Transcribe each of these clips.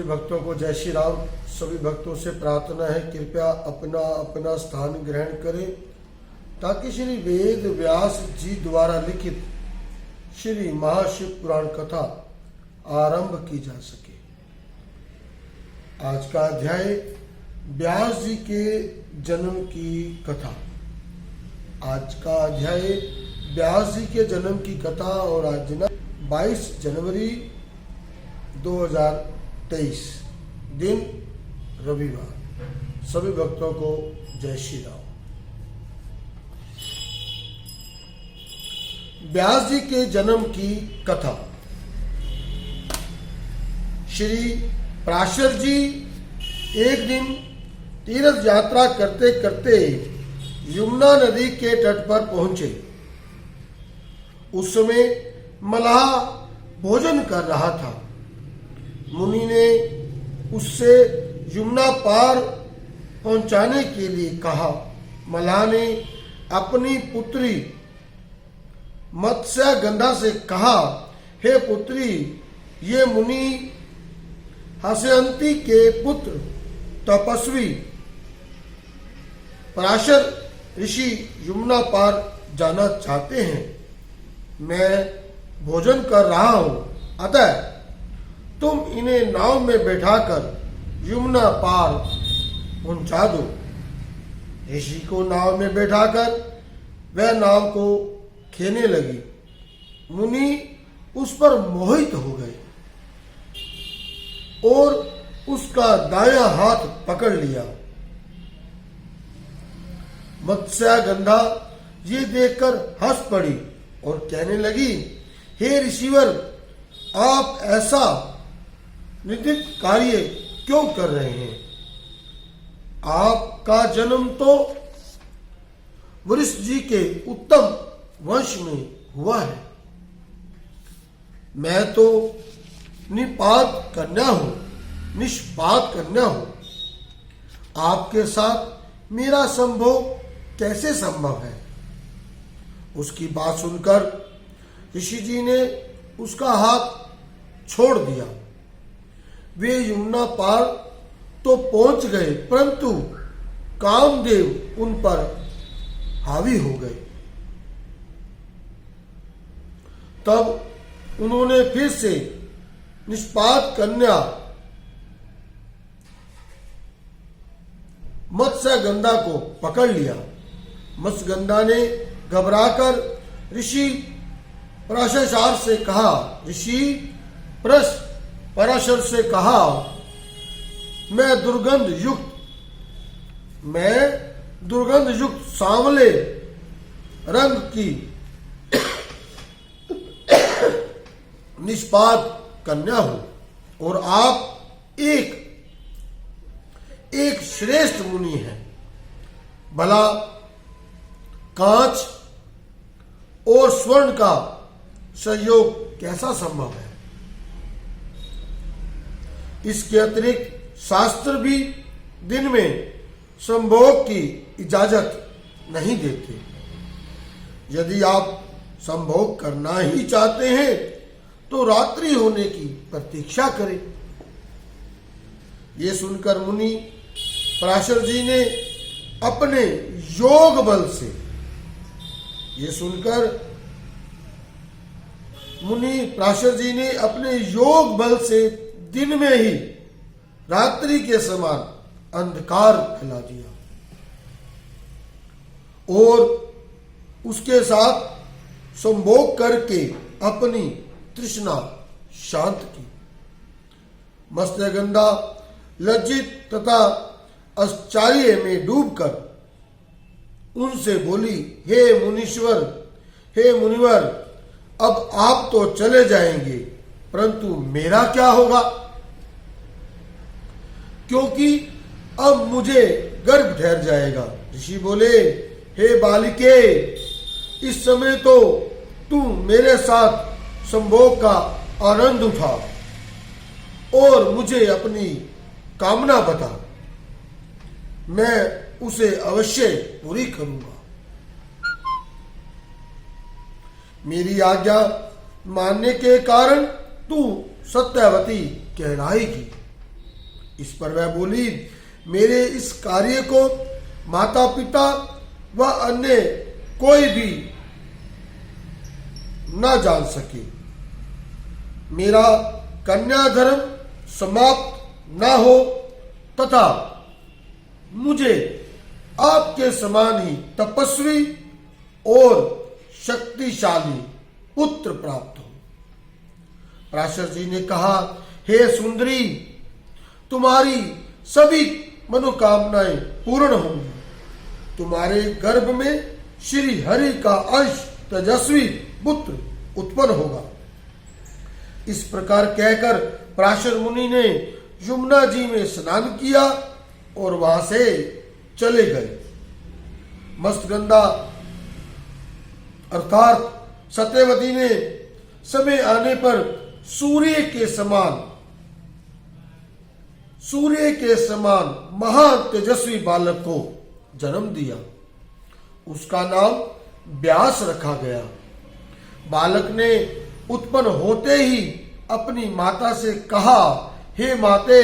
सभी भक्तों को जय श्री राम। सभी भक्तों से प्रार्थना है कृपया अपना अपना स्थान ग्रहण करें ताकि श्री वेद व्यास जी द्वारा लिखित श्री महाशिव पुराण कथा आरंभ की जा सके। आज का अध्याय व्यास जी के जन्म की कथा। आज का अध्याय व्यास जी के जन्म की कथा और आज दिनांक 22 जनवरी 2023 दिन रविवार। सभी भक्तों को जय श्री राम। व्यास जी के जन्म की कथा। श्री पराशर जी एक दिन तीर्थ यात्रा करते करते यमुना नदी के तट पर पहुंचे। उस समय मलाह भोजन कर रहा था। मुनि ने उससे यमुना पार पहुंचाने के लिए कहा। मलाह ने अपनी पुत्री मत्स्यगंधा से कहा, हे पुत्री, ये मुनि हसयंती के पुत्र तपस्वी पराशर ऋषि यमुना पार जाना चाहते हैं। मैं भोजन कर रहा हूं, अतः तुम इन्हें नाव में बैठाकर यमुना पार पहुंचा दो। ऋषि को नाव में बैठाकर वह नाव को खेने लगी। मुनि उस पर मोहित हो गए और उसका दायां हाथ पकड़ लिया। मत्स्यगंधा ये देखकर हंस पड़ी और कहने लगी, हे ऋषिवर, आप ऐसा निंदित कार्य क्यों कर रहे हैं? आपका जन्म तो वशिष्ठ जी के उत्तम वंश में हुआ है। मैं तो निष्पात कन्या हूं। आपके साथ मेरा संभोग कैसे संभव है? उसकी बात सुनकर ऋषि जी ने उसका हाथ छोड़ दिया। वे यमुना पार तो पहुंच गए, परंतु कामदेव उन पर हावी हो गए। तब उन्होंने फिर से निष्पात कन्या मत्स्यगंधा को पकड़ लिया। मत्स्यगंधा ने घबराकर ऋषि पराशर से कहा, पराशर से कहा, मैं दुर्गंध युक्त सांवले रंग की निष्पात कन्या हूं और आप एक श्रेष्ठ मुनि हैं। भला कांच और स्वर्ण का संयोग कैसा संभव है? इसके अतिरिक्त शास्त्र भी दिन में संभोग की इजाजत नहीं देते। यदि आप संभोग करना ही चाहते हैं तो रात्रि होने की प्रतीक्षा करें। ये सुनकर मुनि पराशर जी ने अपने योग बल से दिन में ही रात्रि के समान अंधकार फैला दिया और उसके साथ संभोग करके अपनी तृष्णा शांत की। मत्स्यगंधा लज्जित तथा आश्चर्य में डूबकर उनसे बोली, हे मुनिवर, अब आप तो चले जाएंगे, परंतु मेरा क्या होगा? क्योंकि अब मुझे गर्भ ठहर जाएगा। ऋषि बोले, हे बालिके, इस समय तो तू मेरे साथ संभोग का आनंद उठा और मुझे अपनी कामना बता, मैं उसे अवश्य पूरी करूंगा। मेरी आज्ञा मानने के कारण तू सत्यवती कहलाएगी। इस पर वह बोली, मेरे इस कार्य को माता पिता व अन्य कोई भी न जान सके। मेरा कन्या धर्म समाप्त न हो तथा मुझे आपके समान ही तपस्वी और शक्तिशाली पुत्र प्राप्त हो। पराशर जी ने कहा, हे सुंदरी, तुम्हारी सभी मनोकामनाएं पूर्ण होंगी। तुम्हारे गर्भ में श्री हरि का अंश तेजस्वी पुत्र उत्पन्न होगा। इस प्रकार कहकर पराशर मुनि ने यमुना जी में स्नान किया और वहां से चले गए। मस्तगंधा अर्थात सत्यवती ने समय आने पर सूर्य के समान महान तेजस्वी बालक को जन्म दिया। उसका नाम व्यास रखा गया। बालक ने उत्पन्न होते ही अपनी माता से कहा, हे माते,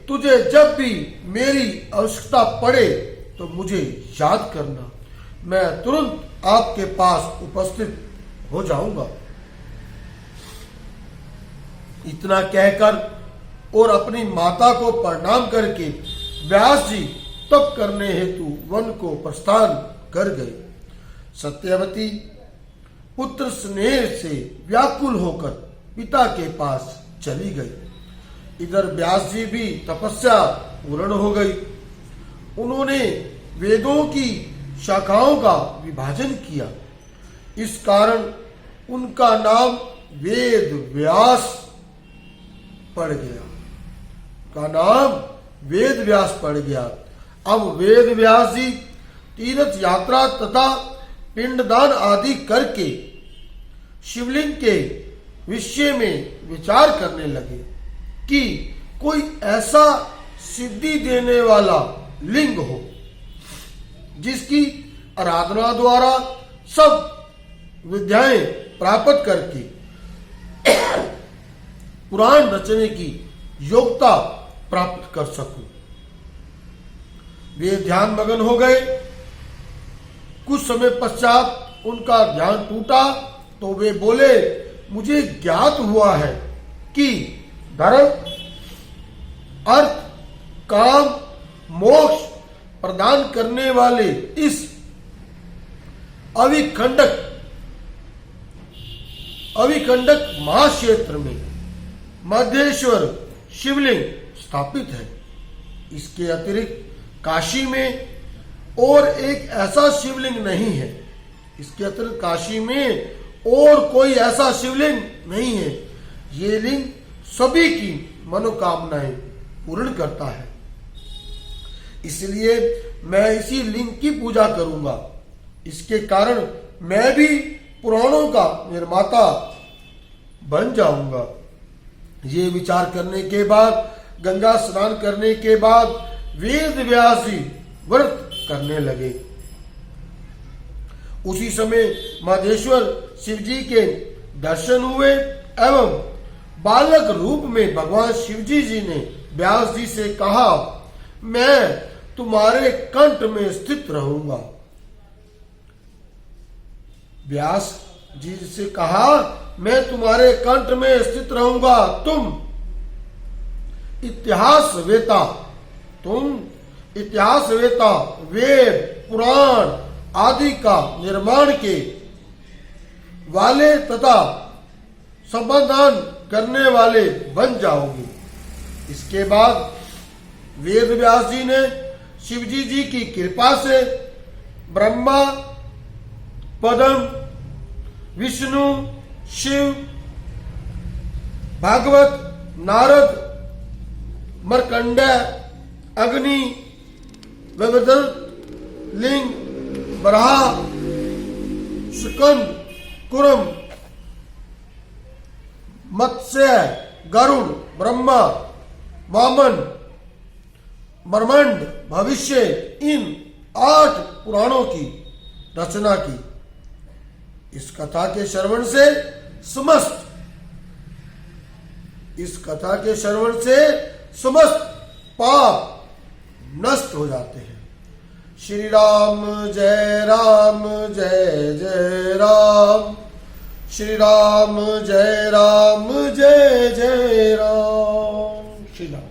तुझे जब भी मेरी आवश्यकता पड़े तो मुझे याद करना, मैं तुरंत आपके पास उपस्थित हो जाऊंगा। इतना कहकर और अपनी माता को प्रणाम करके व्यास जी तप करने हेतु वन को प्रस्थान कर गए। सत्यवती पुत्र स्नेह से व्याकुल होकर पिता के पास चली गई। इधर व्यास जी भी तपस्या पूर्ण हो गई। उन्होंने वेदों की शाखाओं का विभाजन किया। इस कारण उनका नाम वेद व्यास पड़ गया। अब वेद व्यास जी तीर्थ यात्रा तथा पिंडदान आदि करके शिवलिंग के विषय में विचार करने लगे कि कोई ऐसा सिद्धि देने वाला लिंग हो जिसकी आराधना द्वारा सब विद्याएं प्राप्त करके पुराण रचने की योग्यता प्राप्त कर सकूं। वे ध्यान मगन हो गए। कुछ समय पश्चात उनका ध्यान टूटा तो वे बोले, मुझे ज्ञात हुआ है कि धर्म, अर्थ, काम, मोक्ष प्रदान करने वाले इस अविखंडक महाक्षेत्र में मध्येश्वर शिवलिंग स्थापित है। इसके अतिरिक्त काशी में और एक ऐसा शिवलिंग नहीं है। और कोई ऐसा शिवलिंग नहीं है। ये लिंग सभी की मनोकामनाएं पूर्ण करता है। इसलिए मैं इसी लिंग की पूजा करूंगा। इसके कारण मैं भी पुराणों का निर्माता बन जाऊंगा। ये विचार करने के बाद, गंगा स्नान करने के बाद वेद व्यास जी व्रत करने लगे। उसी समय महेश्वर शिव जी के दर्शन हुए एवं बालक रूप में भगवान शिव जी ने व्यास जी से कहा, मैं तुम्हारे कंठ में स्थित रहूंगा। व्यास जी से कहा, मैं तुम्हारे कंठ में स्थित रहूंगा। तुम इतिहास वेता, वेद पुराण आदि का निर्माण के वाले तथा समाधान करने वाले बन जाओगे। इसके बाद वेद व्यास जी ने शिवजी जी की कृपा से ब्रह्मा, पद्म, विष्णु, शिव, भागवत, नारद, मार्कंडेय, अग्नि, वेदव्रत, लिंग, बराह, स्कंद, कुरम, मत्स्य, गरुड़, ब्रह्मा, वामन, ब्रह्मांड, भविष्य, इन 8 पुराणों की रचना की। इस कथा के श्रवण से समस्त इस कथा के श्रवण से समस्त पाप नष्ट हो जाते हैं। श्री राम जय जय राम, श्री राम जय जय राम, श्री राम।